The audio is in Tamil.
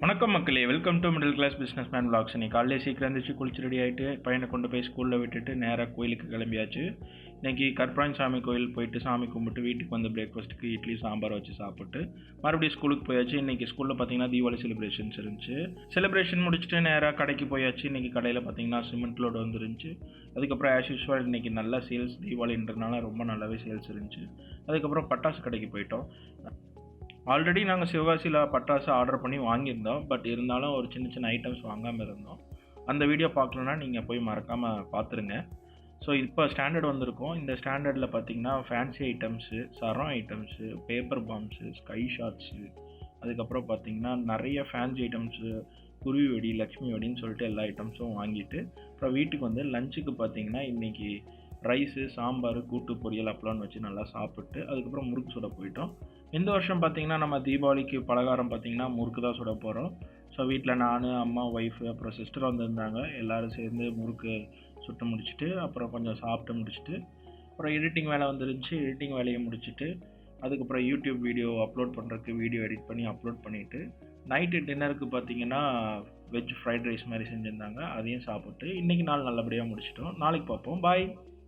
வணக்கம் மக்களே, welcome to middle class businessman vlogs. இன்னைக்கு காலையில் சீக்கிரம் இருந்துச்சு, குளிச்சு ரெடி ஆகிட்டு பையனை கொண்டு போய் ஸ்கூலில் விட்டுட்டு நேராக கோயிலுக்கு கிளம்பியாச்சு. இன்றைக்கி கற்பராயன் சாமி கோயில் போயிட்டு சாமி கும்பிட்டு வீட்டுக்கு வந்து பிரேக்ஃபாஸ்ட்டுக்கு இட்லி சாம்பார் வச்சு சாப்பிட்டு மறுபடியும் ஸ்கூலுக்கு போயாச்சு. இன்றைக்கி ஸ்கூலில் பார்த்தீங்கன்னா தீபாவளி செலிப்ரேஷன்ஸ் இருந்துச்சு. செலிப்ரேஷன் முடிச்சுட்டு நேராக கடைக்கு போயாச்சு. இன்றைக்கி கடையில் பார்த்தீங்கன்னா சிமெண்ட் லோடு வந்துருந்துச்சு. அதுக்கப்புறம் ஆஸ் யூஸ்வல் இன்றைக்கி நல்லா சேல்ஸ், தீபாவளின்றதுனால ரொம்ப நல்லாவே சேல்ஸ் இருந்துச்சு. அதுக்கப்புறம் பட்டாசு கடைக்கு போயிட்டோம். ஆல்ரெடி நாங்கள் சிவகாசியில் பட்டாசு ஆர்டர் பண்ணி வாங்கியிருந்தோம். பட் இருந்தாலும் ஒரு சின்ன சின்ன ஐட்டம்ஸ் வாங்காமல் இருந்தோம். அந்த வீடியோ பார்க்கலன்னா நீங்கள் போய் மறக்காமல் பார்த்துருங்க. ஸோ இப்போ ஸ்டாண்டர்ட் வந்திருக்கோம். இந்த ஸ்டாண்டர்டில் பார்த்தீங்கன்னா ஃபேன்சி ஐட்டம்ஸு, சரம் items, paper balms, sky shots, அதுக்கப்புறம் பார்த்தீங்கன்னா நிறைய ஃபேன்சி ஐட்டம்ஸு, குருவி வெடி, லக்ஷ்மி வெடின்னு சொல்லிட்டு எல்லா ஐட்டம்ஸும் வாங்கிட்டு அப்புறம் வீட்டுக்கு வந்து லஞ்சுக்கு பார்த்தீங்கன்னா இன்றைக்கி ரைஸு, சாம்பார், கூட்டு, பொரியல், அப்பளம்னு வச்சு நல்லா சாப்பிட்டு அதுக்கப்புறம் முறுக்கு சுட போயிட்டோம். இந்த வருஷம் பார்த்திங்கன்னா நம்ம தீபாவளிக்கு பலகாரம் பார்த்திங்கன்னா முறுக்கு தான் சுட போகிறோம். ஸோ வீட்டில் நான், அம்மா, ஒய்ஃபு, அப்புறம் சிஸ்டர் வந்திருந்தாங்க. எல்லோரும் சேர்ந்து முறுக்கு சுட்டு முடிச்சுட்டு அப்புறம் கொஞ்சம் சாப்பிட்டு முடிச்சுட்டு அப்புறம் எடிட்டிங் வேலை வந்துருந்துச்சு. எடிட்டிங் வேலையை முடிச்சுட்டு அதுக்கப்புறம் யூடியூப் வீடியோ அப்லோட் பண்ணுறதுக்கு வீடியோ எடிட் பண்ணி அப்லோட் பண்ணிவிட்டு நைட்டு டின்னருக்கு பார்த்திங்கன்னா வெஜ் ஃப்ரைட் ரைஸ் மாதிரி செஞ்சுருந்தாங்க. அதையும் சாப்பிட்டு இன்றைக்கி நாள் நல்லபடியாக முடிச்சிட்டோம். நாளைக்கு பார்ப்போம். பாய்.